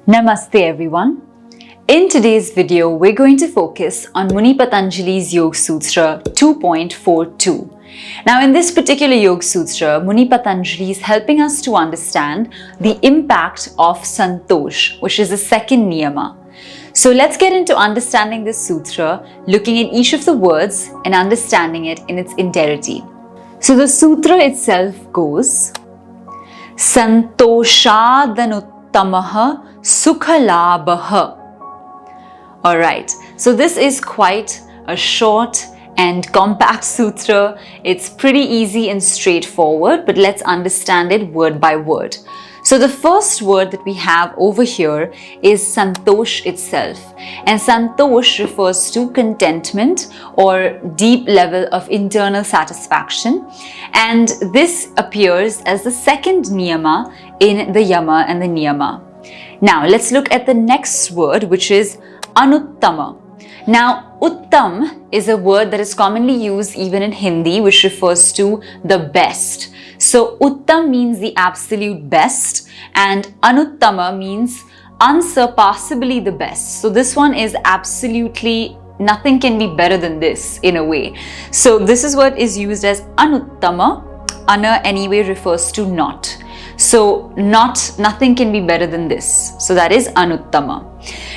Namaste everyone. In today's video, we're going to focus on Muni Patanjali's Yoga Sutra 2.42. Now in this particular Yoga Sutra, Muni Patanjali is helping us to understand the impact of Santosha, which is the second niyama. So let's get into understanding this sutra, looking at each of the words and understanding it in its entirety. So the sutra itself goes, Santoshadhanuttamaha Sukhalabha. Alright, so this is quite a short and compact sutra. It's pretty easy and straightforward, but let's understand it word by word. So the first word that we have over here is Santosh itself. And Santosh refers to contentment or deep level of internal satisfaction. And this appears as the second niyama in the yama and the niyama. Now let's look at the next word, which is Anuttama. Now, Uttam is a word that is commonly used even in Hindi, which refers to the best. So, Uttam means the absolute best, and Anuttama means unsurpassably the best. So, this one is absolutely nothing can be better than this in a way. So, this is what is used as Anuttama. Ana anyway refers to not. So, nothing can be better than this. So, that is Anuttama.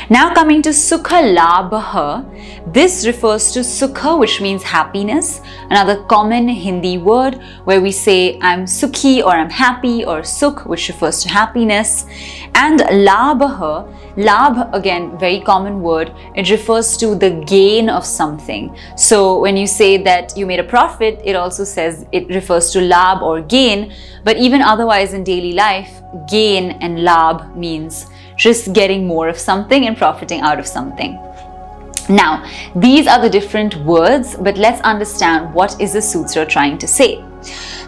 Now coming to Sukha Labha, this refers to Sukha, which means happiness, another common Hindi word where we say I'm Sukhi or I'm happy, or Sukh, which refers to happiness. And Labha, Labh, again, very common word, it refers to the gain of something. So when you say that you made a profit, it also says it refers to Labh or gain, but even otherwise in daily life, gain and Labh means just getting more of something and profiting out of something. Now, these are the different words, but let's understand what is the sutra trying to say.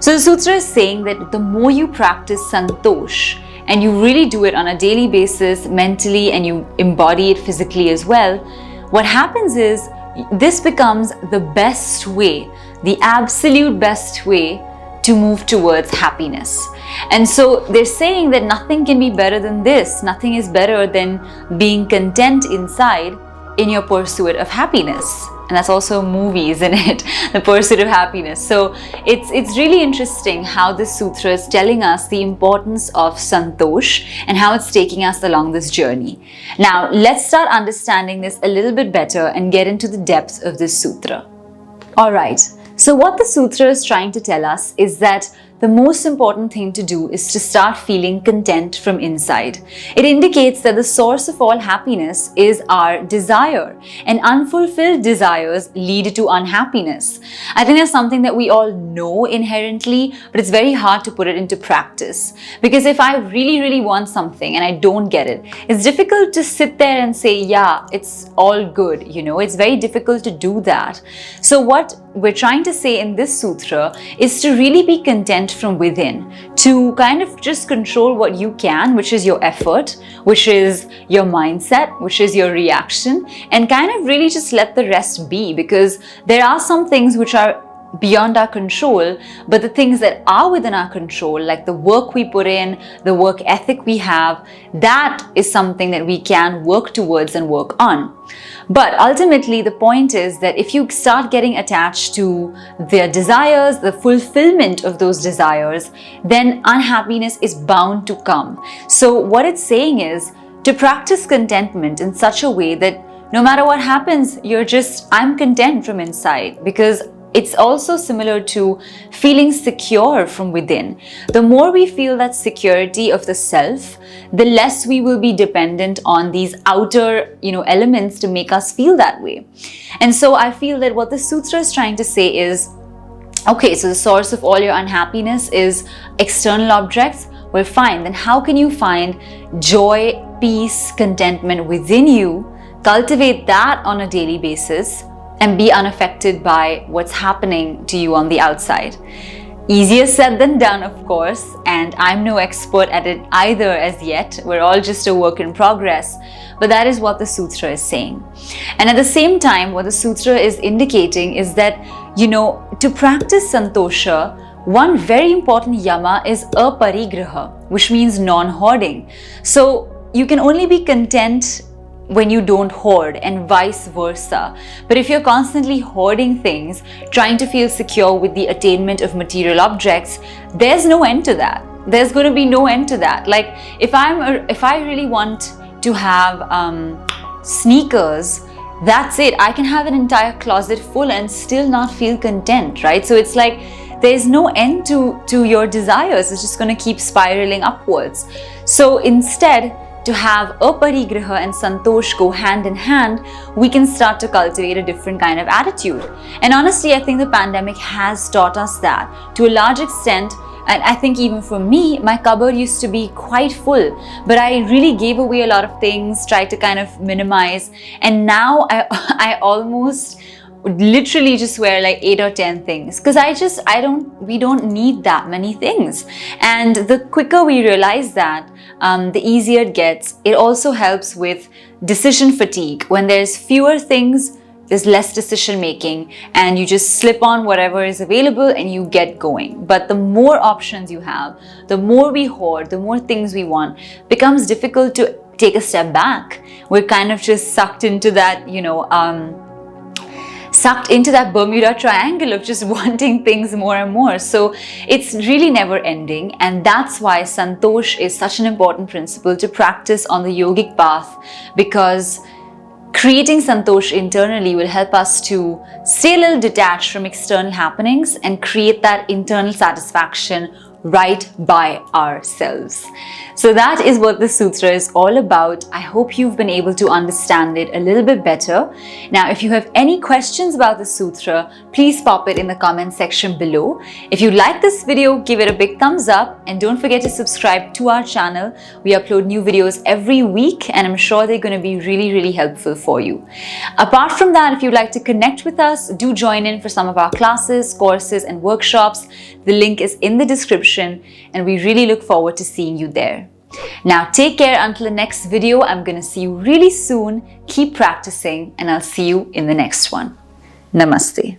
So the sutra is saying that the more you practice Santosh, and you really do it on a daily basis, mentally, and you embody it physically as well, what happens is this becomes the best way, the absolute best way to move towards happiness. And so they're saying that nothing can be better than this. Nothing is better than being content inside in your pursuit of happiness. And that's also a movie, isn't it? The pursuit of happiness. So it's really interesting how this sutra is telling us the importance of Santosh and how it's taking us along this journey. Now, let's start understanding this a little bit better and get into the depth of this sutra. Alright, so what the sutra is trying to tell us is that the most important thing to do is to start feeling content from inside. It indicates that the source of all happiness is our desire, and unfulfilled desires lead to unhappiness. I think that's something that we all know inherently, but it's very hard to put it into practice. Because if I really want something and I don't get it, it's difficult to sit there and say, yeah, it's all good, it's very difficult to do that. So what we're trying to say in this sutra is to really be content from within, to kind of just control what you can, which is your effort, which is your mindset, which is your reaction, and kind of really just let the rest be, because there are some things which are beyond our control, but the things that are within our control, like the work we put in, the work ethic we have, that is something that we can work towards and work on. But ultimately, the point is that if you start getting attached to their desires, the fulfillment of those desires, then unhappiness is bound to come. So what it's saying is to practice contentment in such a way that no matter what happens, I'm content from inside, because it's also similar to feeling secure from within. The more we feel that security of the self, the less we will be dependent on these outer, elements to make us feel that way. And so I feel that what the sutra is trying to say is, okay, so the source of all your unhappiness is external objects. Well, fine, then how can you find joy, peace, contentment within you, cultivate that on a daily basis, and be unaffected by what's happening to you on the outside? Easier said than done, of course, and I'm no expert at it either as yet. We're all just a work in progress, but that is what the sutra is saying. And at the same time, what the sutra is indicating is that, to practice Santosha, one very important yama is aparigraha, which means non-hoarding. So you can only be content when you don't hoard, and vice versa. But if you're constantly hoarding things, trying to feel secure with the attainment of material objects, there's no end to that. There's going to be no end to that. Like if I really want to have sneakers, that's it. I can have an entire closet full and still not feel content, right? So it's like there's no end to your desires. It's just going to keep spiraling upwards. So instead, to have aparigraha and santosh go hand in hand, we can start to cultivate a different kind of attitude. And honestly, I think the pandemic has taught us that to a large extent. And I think even for me, my cupboard used to be quite full, but I really gave away a lot of things, tried to kind of minimize. And now I almost literally just wear like 8 or 10 things, because we don't need that many things. And the quicker we realize that, the easier it gets. It also helps with decision fatigue. When there's fewer things, there's less decision making, and you just slip on whatever is available and you get going. But the more options you have, the more we hoard, the more things we want, becomes difficult to take a step back. We're kind of just sucked into that, Bermuda Triangle of just wanting things more and more. So it's really never ending. And that's why Santosh is such an important principle to practice on the yogic path, because creating Santosh internally will help us to stay a little detached from external happenings and create that internal satisfaction right by ourselves. So that is what the sutra is all about. I hope you've been able to understand it a little bit better. Now, if you have any questions about the sutra, please pop it in the comment section below. If you like this video, give it a big thumbs up, and don't forget to subscribe to our channel. We upload new videos every week, and I'm sure they're going to be really, really helpful for you. Apart from that, if you'd like to connect with us, do join in for some of our classes, courses, and workshops. The link is in the description, and we really look forward to seeing you there. Now, take care until the next video. I'm going to see you really soon. Keep practicing, and I'll see you in the next one. Namaste.